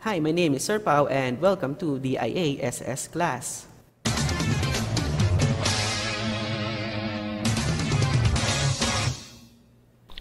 Hi, my name is Sir Pao and welcome to the IASS class.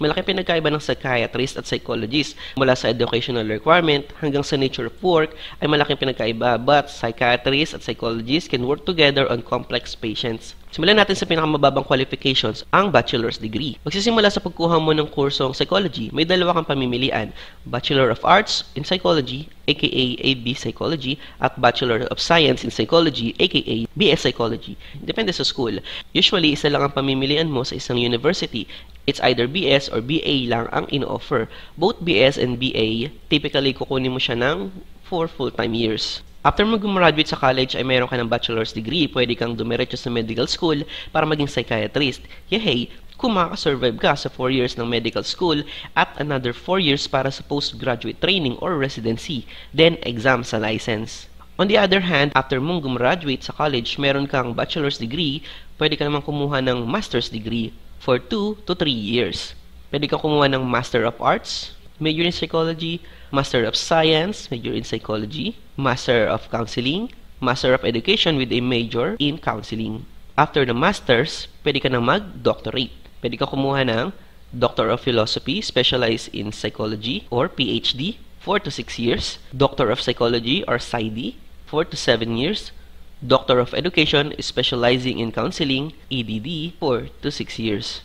Malaki pinagkaiba ng psychiatrist at psychologist. Mula sa educational requirement hanggang sa nature of work ay malaking pinagkaiba, but psychiatrists at psychologists can work together on complex patients. Simulan natin sa pinakamababang qualifications, ang bachelor's degree. Magsisimula sa pagkuha mo ng kursong psychology, may dalawa kang pamimilian, Bachelor of Arts in Psychology, aka AB Psychology, at Bachelor of Science in Psychology, aka BS Psychology. Depende sa school. Usually, isa lang ang pamimilian mo sa isang university. It's either BS or BA lang ang in-offer. Both BS and BA, typically kukunin mo siya ng 4 full-time years. After mo gumraduate sa college ay mayroon ka ng bachelor's degree, pwede kang dumiretso sa medical school para maging psychiatrist. Yehey, kung makasurvive ka sa 4 years ng medical school at another 4 years para sa postgraduate training or residency, then exam sa license. On the other hand, after mong gumraduate sa college, meron kang bachelor's degree, pwede ka naman kumuha ng master's degree for 2 to 3 years. Pwede kang kumuha ng Master of Arts, major in Psychology, Master of Science, major in Psychology, Master of Counseling, Master of Education with a major in Counseling. After the Masters, pwede ka nang mag-doctorate. Pwede ka kumuha ng Doctor of Philosophy, specialized in Psychology, or PhD, 4 to 6 years. Doctor of Psychology, or PsyD, 4 to 7 years. Doctor of Education, specializing in Counseling, EDD, 4 to 6 years.